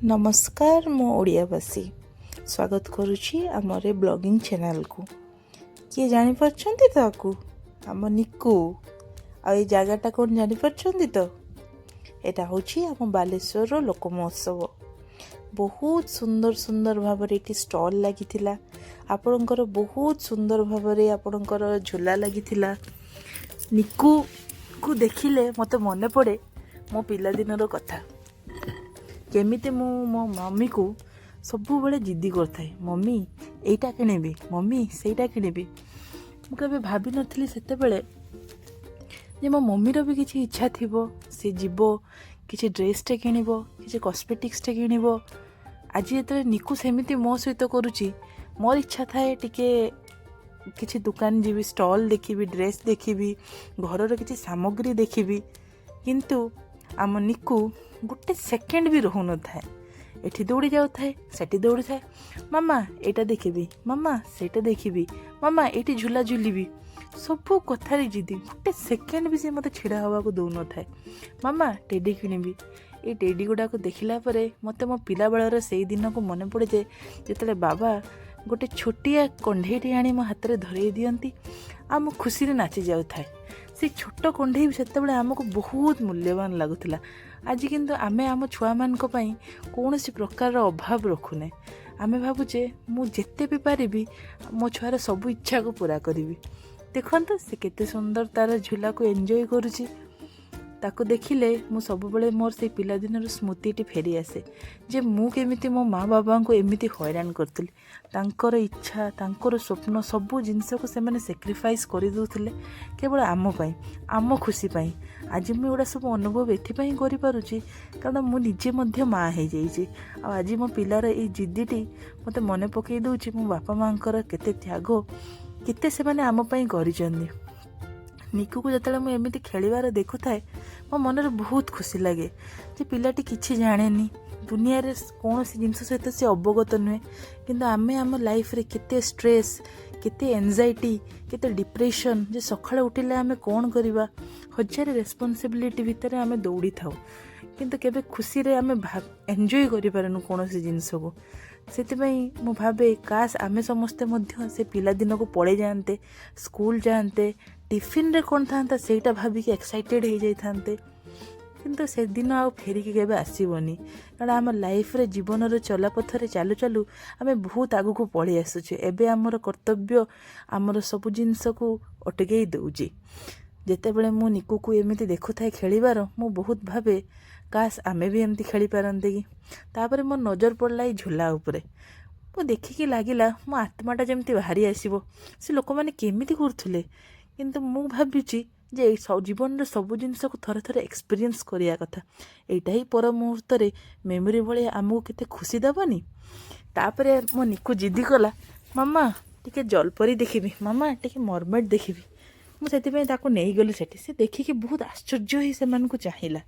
नमस्कार मो ओडियावासी स्वागत करुछि आमरे ब्लॉगिंग चैनल को। किए जानि परछंती ताकू आम निकू आ ए जगहटा कोन जानि परछंती तो एटा होछि आम बालेश्वर लोक महोत्सव। बहुत सुंदर सुंदर भाव एटी स्टॉल लागिथिला। आपणकर बहुत सुंदर भाव आपणकर झूला लागिथिला। निकू को देखिले मते मने पड़े मो पिला दिनर कथा। केमिति मो मम्मी को सबु बेले जिद्दी करथाए, मम्मी एटा किनिबी, मम्मी सेटा किनिबी। मु केबे भाबी नथिली सेते बेले जे मो मम्मीर भी किछि इच्छा थिबो, से जीवो किछि ड्रेसटे किनिबो, किछि कॉस्मेटिक्सटे किनिबो। आज जेते निकू सेमिति मो सहित करूची, मोर इच्छा थाए टिके किछि दुकान जीवी, स्टॉल देखिबी, ड्रेस देखिबी, घरर किछि सामग्री देखिबी। किंतु आम निकू गोटे सेकेंड भी रहु न थाए, एठी दौड़ी जाउ थाए, सेठी दौड़ी थाए, मामा एटा देखिबी, मामा सेटा देखिबी, मामा एटी झूला झूलिबी। सबु कथारे जिदी, गोटे सेकेंड भी से मते छिड़ा हवा को दउ न थाए। मामा टेडी किनिबी। ए टेडी गुडा को देखिला परे मते मो पिला बेलर सेई दिन को मने पड़े जे जेतले बाबा गोटे छोटिया कंढेईटी आनी मो हाथ रे धरई दियंती आ मो खुशी रे नाची जाउ थाए। से छोट कंढेई सेते बेले हमको बहुत मूल्यवान लागुथिला। आज किंतु आमे आम छुआ मानक पई कोनोसी प्रकार अभाव रखुने। आमे भाबुचे मु जेते भी पारिबी मो छुआर सब इच्छा को पूरा करिवि। देखंतु से केते सुंदर तार झूला को एंजॉय करूची। ताको देखिले मु सब बेले मोर से पिला दिनर स्मृतिटी फेरी आसे जे मु केमिति मो माँ बाबा को एमिति हैरान करतली। तांकर इच्छा, तांकर स्वप्न, सबू जिनस को से माने सैक्रिफाइस कर दउथिले केवल आम पई, आम खुशी पई। आज मु एडा सब अनुभव एथिपई करि पारुची कारण मु निजे मध्य माँ हे जाईची। आ आज मो पिलार ए जिद्दीटी मते मने पकई दउची मो बापा मांकर केते त्याग, केते से माने आम पई करिचंदी। निकू को जतले मु एमिति खेलिबार देखु थाए मो मनरे बहुत खुशी लगे जे पिलाटी किछि जानेनी, दुनिया रे कोनोसी जिंस सहित से अवगत नुहे। किंतु आमे आम लाइफ रे केते स्ट्रेस, केते एंजाइटी, केते डिप्रेशन, जे सखाळे उठिले आमे कोन करिबा, हजार रेस्पॉन्सिबिलिटी भितर आमे दौड़ी थाउ किंतु केबे खुशी रे आमे एंजॉय करि पारनु कोनोसी जिंस को। सेतिपई मु भाबे काश आमे समस्ते मध्य से पिला दिन को पळे जानते, स्कूल जानते, टिफिन रे कोन थांता सेटा भाबी के एक्साइटेड हे जाई थांते। किंतु से दिन आ फेरिकी केबे आसीबनी कारण आम लाइफ रे जीवन रे चलापथरे चालू चालू आमे बहुत आगु को पळे आसुचे। एबे हमर कर्तव्य हमर सब जिंस को अटकेई दउची। जेते बेले मु निकू को एमिति देखु थाए खेलिबार मु बहुत भाबे काश आमे भी एमती खेली पारंते कि। तापर मो नजर पड़ला ई झूला उपरे। मु देखिकी लागिला मो आत्माटा जेमती बाहरी आसीबो से लोक माने केमिति करथुले। किंतु मु भाबिची जे जीवन रे सब जिंस को थरे थरे एक्सपीरियंस करिया कथा। एटा ही पर मुहूर्त रे मेमोरी भले आमको केते खुशी दबनी। तापरे मो निकू जिद्दी कला, मामा टिके जलपरी देखिबी, मामा टिके मरमेड देखिबी। मु सेतिपई ताको नेई गली सेठी। से देखिकी बहुत आश्चर्य ही से मन को चाहिला,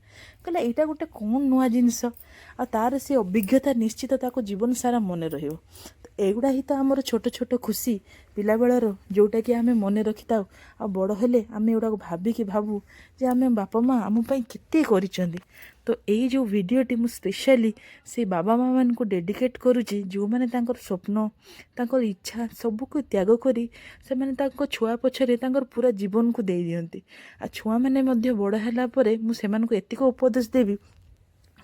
कहला एटा गोटे कोन नुआ जिंस आ तार से अभिज्ञता निश्चित ताको जीवन सारा मने रहिबो। तो एगुडा ही तो हमर छोट छोट खुशी पिला बेलर जोटा कि आमे मने रखिताउ आ बड़ हेले आमे एगुडा को भाबी कि भाबू जे आमे बापा माँ आम पई केते करिचंदी। तो यही जो वीडियोटी मु स्पेशली से बाबा माँ मान को डेडिकेट करुची जो माने तांकर स्वप्न, तांकर इच्छा सबू को त्याग करी से माने तांको छुआ पछरे तांकर पूरा जीवन को दे दियंती। आ छुआ माने मध्य बड़ हैला परे मु सेमान को एतिक उपदेश देबी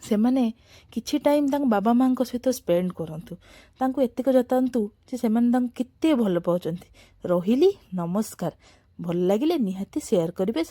से माने किछि टाइम तांक बाबा माँ को सहित स्पेंड करंतु, तांको एतिक जतांतु जे सेमान तांक केते भल पाउचंती। रहिली नमस्कार। भल लागिले निहाती शेयर करिवे।